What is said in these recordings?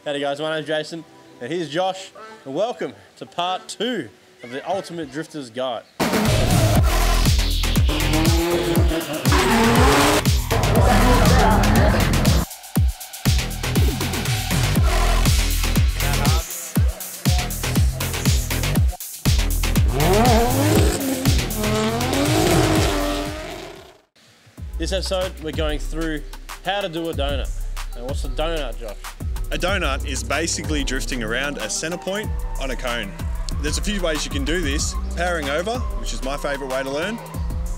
Howdy guys, my name's Jason, and here's Josh, and welcome to part 2 of the Ultimate Drifter's Guide. This episode, we're going through how to do a donut. And what's a donut, Josh? A donut is basically drifting around a center point on a cone. There's a few ways you can do this: powering over, which is my favorite way to learn,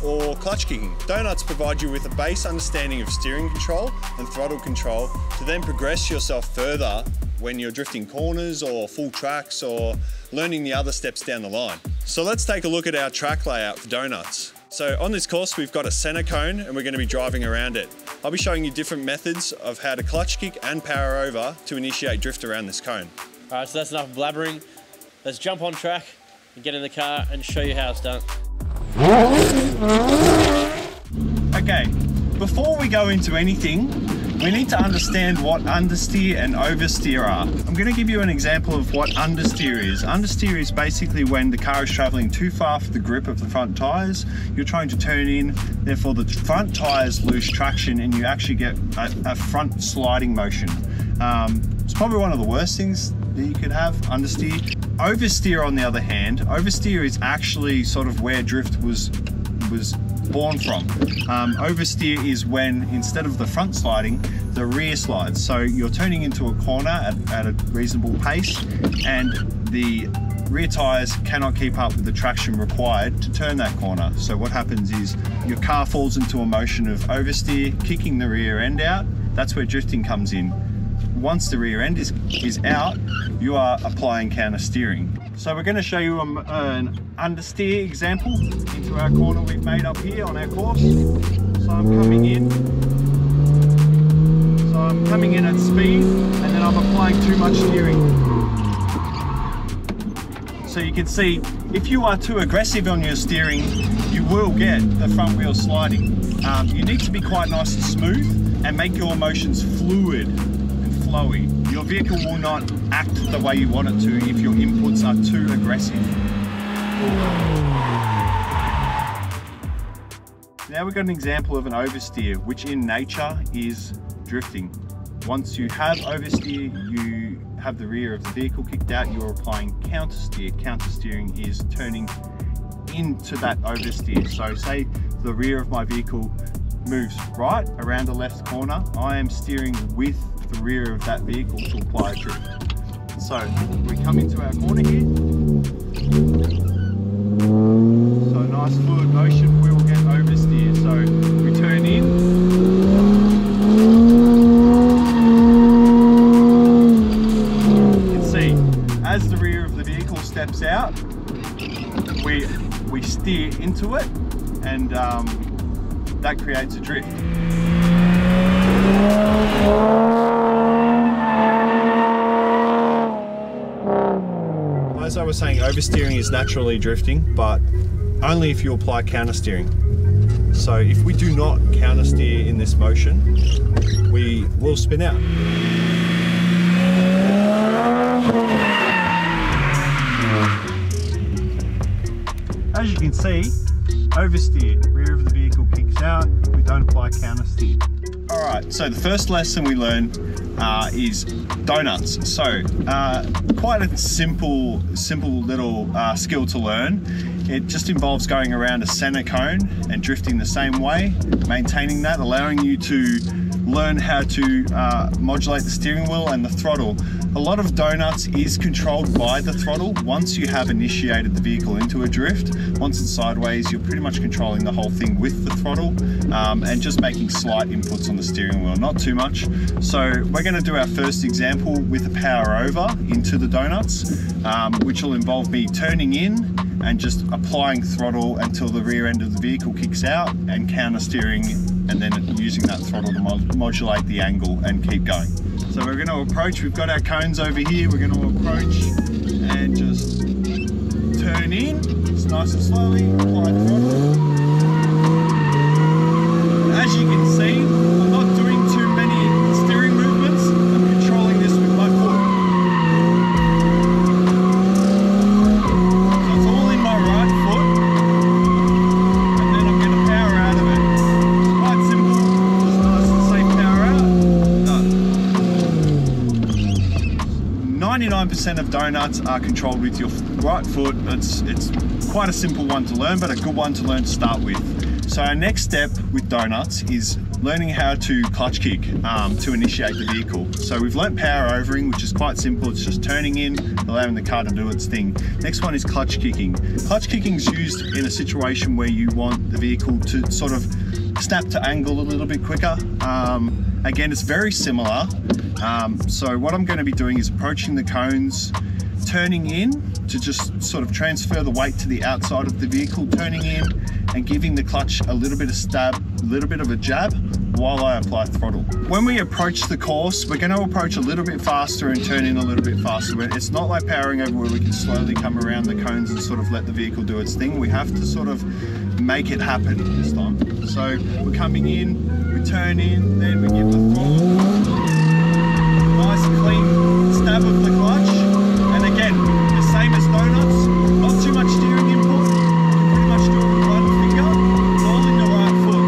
or clutch kicking. Donuts provide you with a base understanding of steering control and throttle control to then progress yourself further when you're drifting corners or full tracks or learning the other steps down the line. So let's take a look at our track layout for donuts. So on this course, we've got a center cone and we're going to be driving around it. I'll be showing you different methods of how to clutch kick and power over to initiate drift around this cone. All right, so that's enough blabbering. Let's jump on track and get in the car and show you how it's done. Okay, before we go into anything, we need to understand what understeer and oversteer are. I'm going to give you an example of what understeer is. Understeer is basically when the car is traveling too far for the grip of the front tyres. You're trying to turn in, therefore the front tyres lose traction and you actually get a front sliding motion. It's probably one of the worst things that you could have, understeer. Oversteer, on the other hand, oversteer is actually sort of where drift was born from. Oversteer is when, instead of the front sliding, the rear slides. So you're turning into a corner at a reasonable pace and the rear tyres cannot keep up with the traction required to turn that corner. So what happens is your car falls into a motion of oversteer, kicking the rear end out. That's where drifting comes in. Once the rear end is out, you are applying counter steering. So we're going to show you an understeer example into our corner we've made up here on our course. So I'm coming in at speed and then I'm applying too much steering. So you can see, if you are too aggressive on your steering, you will get the front wheel sliding. You need to be quite nice and smooth and make your motions fluid and flowy. Your vehicle will not act the way you want it to if your inputs are too aggressive. Now we've got an example of an oversteer, which in nature is drifting. Once you have oversteer, you have the rear of the vehicle kicked out, you're applying countersteer. Countersteering is turning into that oversteer. So say the rear of my vehicle moves right around the left corner, I am steering with the rear of that vehicle to apply a drift. So we come into our corner here. So nice fluid motion, we will get oversteer. So we turn in. You can see, as the rear of the vehicle steps out, we steer into it, and that creates a drift. As I was saying, oversteering is naturally drifting, but only if you apply countersteering. So if we do not countersteer in this motion, we will spin out. As you can see, oversteer, rear of the vehicle kicks out, we don't apply countersteer. Alright, so the first lesson we learn is donuts. So quite a simple little skill to learn. It just involves going around a center cone and drifting the same way, maintaining that, allowing you to learn how to modulate the steering wheel and the throttle. A lot of donuts is controlled by the throttle. Once you have initiated the vehicle into a drift, once it's sideways, you're pretty much controlling the whole thing with the throttle and just making slight inputs on the steering wheel, not too much. So we're going to do our first example with a power over into the donuts, which will involve me turning in and just applying throttle until the rear end of the vehicle kicks out, and counter steering, and then using that throttle to modulate the angle and keep going. So we're going to approach, we've got our cones over here, we're going to approach and just turn in, just nice and slowly, apply throttle. As you can see, I'm not doing too many steering movements, I'm controlling this with my foot. 99% of donuts are controlled with your right foot. It's quite a simple one to learn, but a good one to learn to start with. So our next step with donuts is learning how to clutch kick to initiate the vehicle. So we've learnt power overing, which is quite simple. It's just turning in, allowing the car to do its thing. Next one is clutch kicking. Clutch kicking is used in a situation where you want the vehicle to sort of snap to angle a little bit quicker. Again, it's very similar. So what I'm going to be doing is approaching the cones, turning in to just sort of transfer the weight to the outside of the vehicle, turning in and giving the clutch a little bit of stab, a little bit of a jab while I apply throttle. When we approach the course, we're going to approach a little bit faster and turn in a little bit faster. It's not like powering over where we can slowly come around the cones and sort of let the vehicle do its thing. We have to sort of make it happen this time. So we're coming in, we turn in, then we give the throttle. Nice clean stab of the clutch. And again, the same as donuts, not too much steering input. You can pretty much do it with one finger, all in the right foot.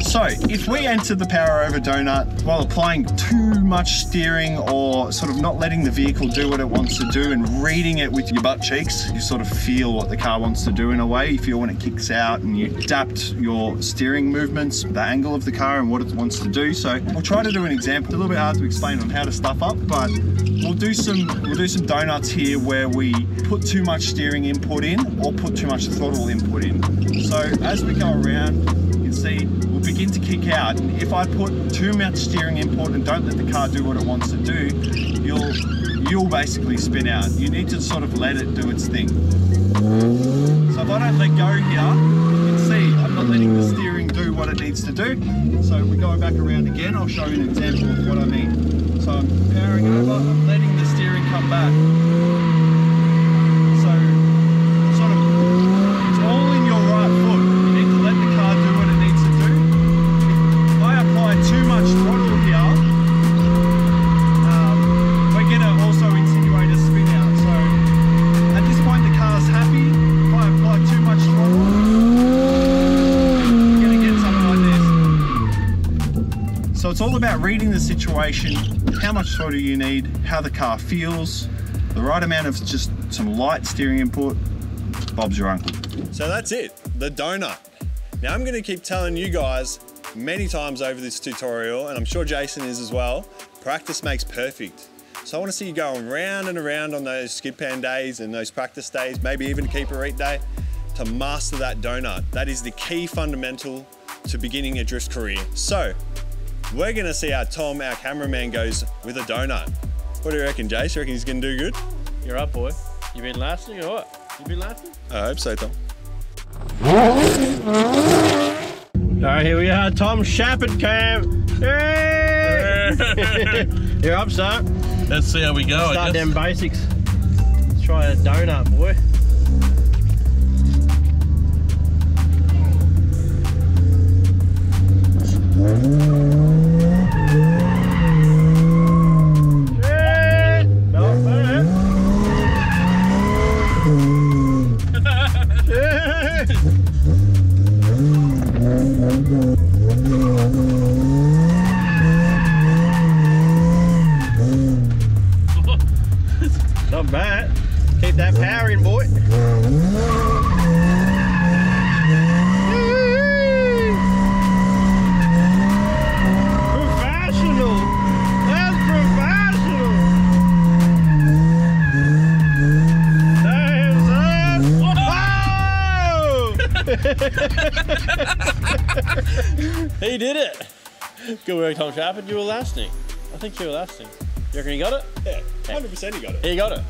So if we enter the power over donut while applying too much steering or sort of not letting the vehicle do what it wants to do and reading it with your butt cheeks, you sort of feel what the car wants to do in a way. You feel when it kicks out and you adapt your steering movements, the angle of the car and what it wants to do. So we'll try to do an example. It's a little bit hard to explain on how to stuff up, but we'll do some donuts here where we put too much steering input in or put too much throttle input in. So as we go around, you can see we'll begin to kick out, and if I put too much steering input and don't let the car do what it wants to do, you'll basically spin out. You need to sort of let it do its thing. So if I don't let go here, you can see I'm not letting the steering do what it needs to do. So we're going back around again. I'll show you an example of what I mean. So I'm powering over, I'm letting the steering come back. So sort of, it's all in your right foot. You need to let the car do what it needs to do. If I apply too much throttle here, we're going to also insinuate a spin out. So at this point the car's happy. If I apply too much throttle, you're going to get something like this. So it's all about reading the situation, how much throttle you need, how the car feels, the right amount of just some light steering input. Bob's your uncle. So that's it, the donut. Now I'm going to keep telling you guys many times over this tutorial, and I'm sure Jason is as well, practice makes perfect. So I want to see you going round and around on those skid pan days and those practice days, maybe even keep a Reet day, to master that donut. That is the key fundamental to beginning a drift career. So we're going to see how Tom, our cameraman, goes with a donut. What do you reckon, Jace? You reckon he's going to do good? You're up, boy. You been lasting or what? You been lasting? I hope so, Tom. Alright, here we are, Tom Shepard cam. Hey! You're up, son. Let's see how we go. Start them basics. Let's try a donut, boy. Not bad. Keep that power in, boy. Professional. That's professional. Damn, son. Whoa! He did it. Good work, Tom Shepard. You were lasting. I think you were lasting. You reckon he got it? Yeah, 100% he got it. He got it.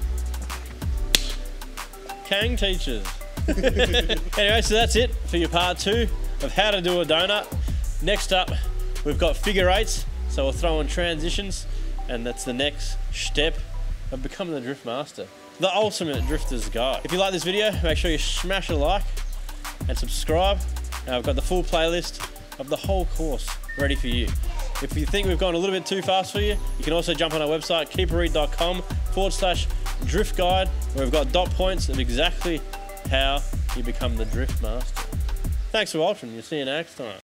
Kang teachers. Anyway, so that's it for your part 2 of how to do a donut. Next up, we've got figure eights. So we'll throw in transitions, and that's the next step of becoming the drift master. The ultimate drifter's guide. If you like this video, make sure you smash a like and subscribe. Now I've got the full playlist of the whole course ready for you. If you think we've gone a little bit too fast for you, you can also jump on our website, keepareet.com/drift guide, where we've got dot points of exactly how you become the drift master. Thanks for watching. You'll see you next time.